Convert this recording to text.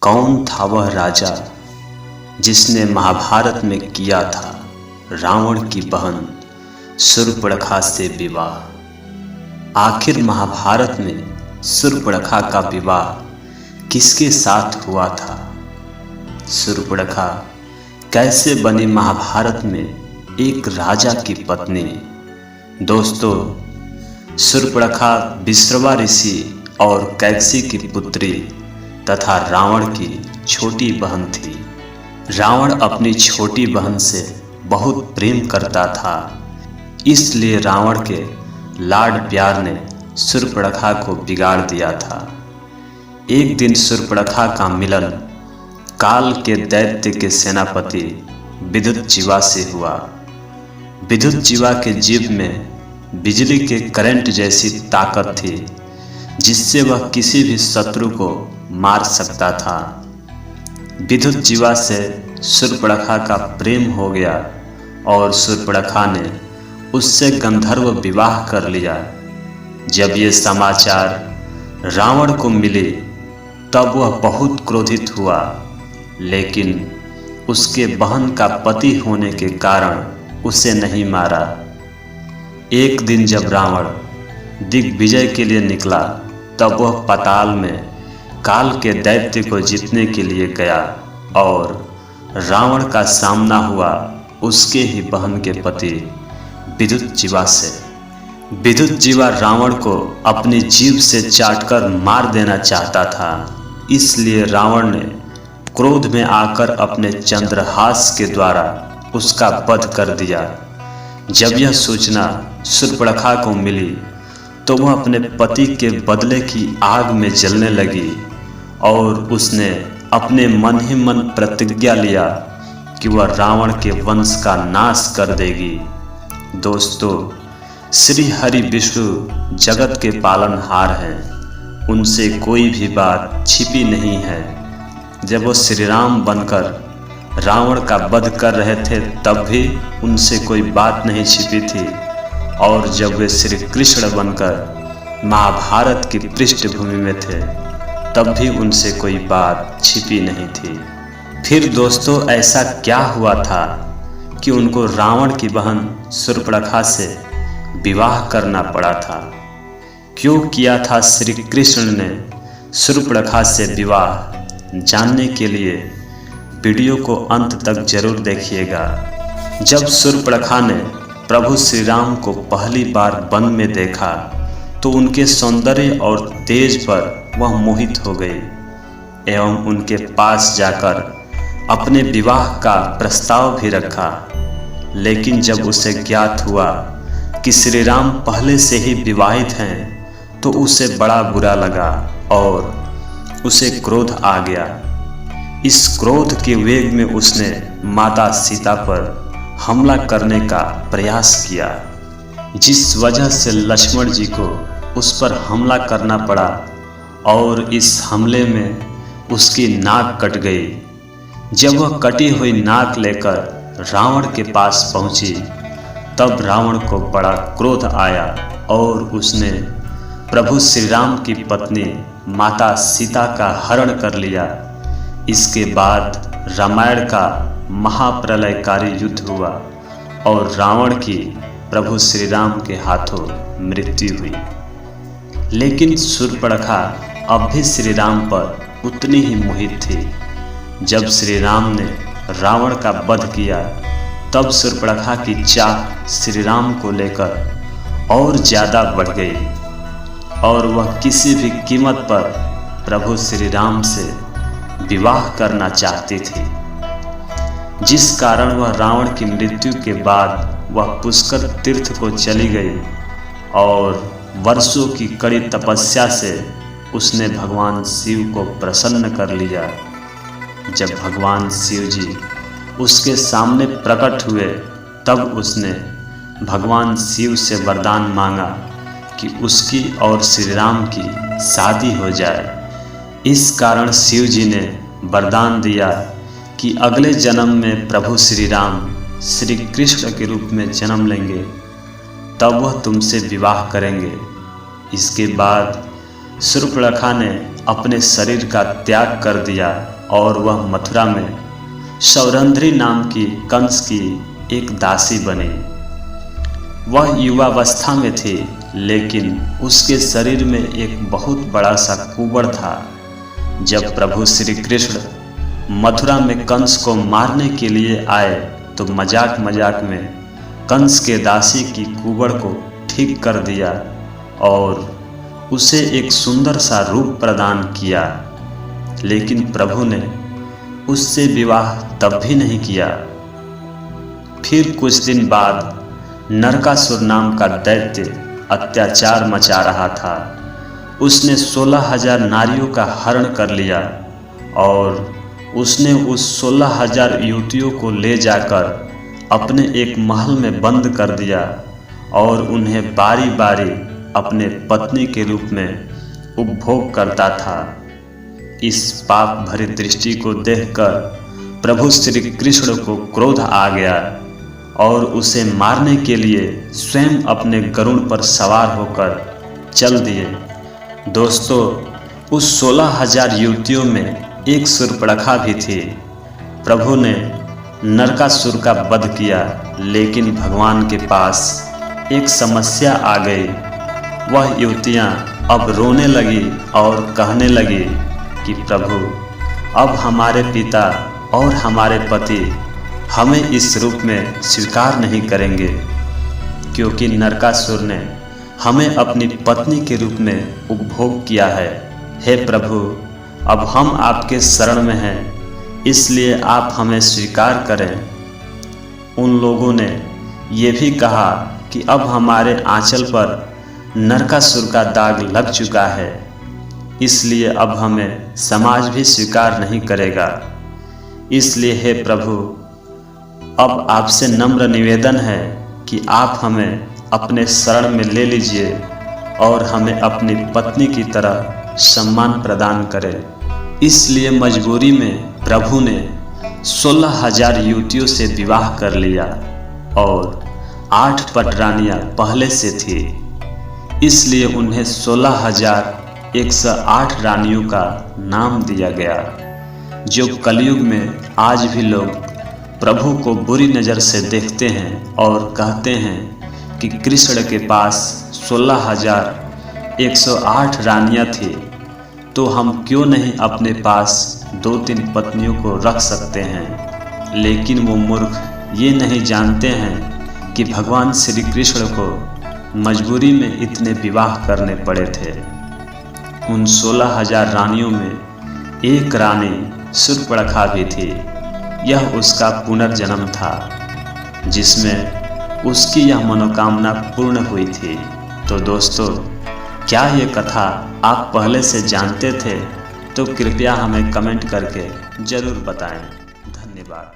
कौन था वह राजा जिसने महाभारत में किया था रावण की बहन शूर्पणखा से विवाह। आखिर महाभारत में शूर्पणखा का विवाह किसके साथ हुआ था? शूर्पणखा कैसे बनी महाभारत में एक राजा की पत्नी? दोस्तों, शूर्पणखा विश्रवा ऋषि और कैकसी की पुत्री तथा रावण की छोटी बहन थी। रावण अपनी छोटी बहन से बहुत प्रेम करता था, इसलिए रावण के लाड प्यार ने शूर्पणखा को बिगाड़ दिया था। एक दिन शूर्पणखा का मिलन काल के दैत्य के सेनापति विद्युतजीवा से हुआ। विद्युतजीवा के जीभ में बिजली के करंट जैसी ताकत थी, जिससे वह किसी भी शत्रु को मार सकता था। विद्युतजीवा से शूर्पणखा का प्रेम हो गया और शूर्पणखा ने उससे गंधर्व विवाह कर लिया। जब ये समाचार रावण को मिले तब वह बहुत क्रोधित हुआ, लेकिन उसके बहन का पति होने के कारण उसे नहीं मारा। एक दिन जब रावण दिग्विजय के लिए निकला तब वह पाताल में काल के दैत्य को जीतने के लिए गया और रावण का सामना हुआ उसके ही बहन के पति विद्युतजीवा से। विद्युतजीवा रावण को अपनी जीभ से चाटकर मार देना चाहता था, इसलिए रावण ने क्रोध में आकर अपने चंद्रहास के द्वारा उसका वध कर दिया। जब यह सूचना शूर्पणखा को मिली तो वह अपने पति के बदले की आग में जलने लगी और उसने अपने मन ही मन प्रतिज्ञा लिया कि वह रावण के वंश का नाश कर देगी। दोस्तों, श्री हरि विष्णु जगत के पालनहार हैं, उनसे कोई भी बात छिपी नहीं है। जब वो श्री राम बनकर रावण का वध कर रहे थे तब भी उनसे कोई बात नहीं छिपी थी, और जब वे श्री कृष्ण बनकर महाभारत की पृष्ठभूमि में थे तब भी उनसे कोई बात छिपी नहीं थी। फिर दोस्तों, ऐसा क्या हुआ था कि उनको रावण की बहन शूर्पणखा से विवाह करना पड़ा था? क्यों किया था श्री कृष्ण ने शूर्पणखा से विवाह? जानने के लिए वीडियो को अंत तक जरूर देखिएगा। जब शूर्पणखा ने प्रभु श्री राम को पहली बार वन में देखा तो उनके सौंदर्य और तेज पर वह मोहित हो गई एवं उनके पास जाकर अपने विवाह का प्रस्ताव भी रखा। लेकिन जब उसे ज्ञात हुआ कि श्री राम पहले से ही विवाहित हैं तो उसे बड़ा बुरा लगा और उसे क्रोध आ गया। इस क्रोध के वेग में उसने माता सीता पर हमला करने का प्रयास किया, जिस वजह से लक्ष्मण जी को उस पर हमला करना पड़ा और इस हमले में उसकी नाक कट गई। जब वह कटी हुई नाक लेकर रावण के पास पहुंची तब रावण को बड़ा क्रोध आया और उसने प्रभु श्री राम की पत्नी माता सीता का हरण कर लिया। इसके बाद रामायण का महाप्रलयकारी युद्ध हुआ और रावण की प्रभु श्री राम के हाथों मृत्यु हुई। लेकिन शूर्पणखा अब भी श्री राम पर उतनी ही मोहित थी। जब श्री राम ने रावण का वध किया तब शूर्पणखा की चाह श्री राम को लेकर और ज़्यादा बढ़ गई और वह किसी भी कीमत पर प्रभु श्री राम से विवाह करना चाहती थी, जिस कारण वह रावण की मृत्यु के बाद वह पुष्कर तीर्थ को चली गई और वर्षों की कड़ी तपस्या से उसने भगवान शिव को प्रसन्न कर लिया। जब भगवान शिव जी उसके सामने प्रकट हुए तब उसने भगवान शिव से वरदान मांगा कि उसकी और श्री राम की शादी हो जाए। इस कारण शिव जी ने वरदान दिया कि अगले जन्म में प्रभु श्री राम श्री कृष्ण के रूप में जन्म लेंगे, तब वह तुमसे विवाह करेंगे। इसके बाद शूर्पणखा ने अपने शरीर का त्याग कर दिया और वह मथुरा में सौरंध्री नाम की कंस की एक दासी बनी। वह युवावस्था में थी, लेकिन उसके शरीर में एक बहुत बड़ा सा कुबड़ था। जब प्रभु श्री कृष्ण मथुरा में कंस को मारने के लिए आए तो मजाक मजाक में कंस के दासी की कुबड़ को ठीक कर दिया और उसे एक सुंदर सा रूप प्रदान किया। लेकिन प्रभु ने उससे विवाह तब भी नहीं किया। फिर कुछ दिन बाद नरकासुर नाम का दैत्य अत्याचार मचा रहा था। उसने 16,000 नारियों का हरण कर लिया और उसने उस 16,000 युवतियों को ले जाकर अपने एक महल में बंद कर दिया और उन्हें बारी बारी अपने पत्नी के रूप में उपभोग करता था। इस पाप भरी दृष्टि को देखकर प्रभु श्री कृष्ण को क्रोध आ गया और उसे मारने के लिए स्वयं अपने गरुड़ पर सवार होकर चल दिए। दोस्तों, उस 16,000 युवतियों में एक शूर्पणखा भी थी। प्रभु ने नरकासुर का वध किया, लेकिन भगवान के पास एक समस्या आ गई। वह युवतियां अब रोने लगी और कहने लगी कि प्रभु, अब हमारे पिता और हमारे पति हमें इस रूप में स्वीकार नहीं करेंगे, क्योंकि नरकासुर ने हमें अपनी पत्नी के रूप में उपभोग किया है। हे प्रभु, अब हम आपके शरण में हैं, इसलिए आप हमें स्वीकार करें। उन लोगों ने ये भी कहा कि अब हमारे आंचल पर नरकासुर का दाग लग चुका है, इसलिए अब हमें समाज भी स्वीकार नहीं करेगा। इसलिए हे प्रभु, अब आपसे नम्र निवेदन है कि आप हमें अपने शरण में ले लीजिए और हमें अपनी पत्नी की तरह सम्मान प्रदान करें। इसलिए मजबूरी में प्रभु ने 16,000 युवतियों से विवाह कर लिया और 8 पटरानियां पहले से थी, इसलिए उन्हें 16,108 रानियों का नाम दिया गया। जो कलयुग में आज भी लोग प्रभु को बुरी नज़र से देखते हैं और कहते हैं कि कृष्ण के पास 16,108 रानियां थी, तो हम क्यों नहीं अपने पास 2-3 पत्नियों को रख सकते हैं। लेकिन वो मूर्ख ये नहीं जानते हैं कि भगवान श्री कृष्ण को मजबूरी में इतने विवाह करने पड़े थे। उन 16,000 रानियों में एक रानी शूर्पणखा भी थी। यह उसका पुनर्जन्म था, जिसमें उसकी यह मनोकामना पूर्ण हुई थी। तो दोस्तों, क्या ये कथा आप पहले से जानते थे? तो कृपया हमें कमेंट करके ज़रूर बताएं। धन्यवाद।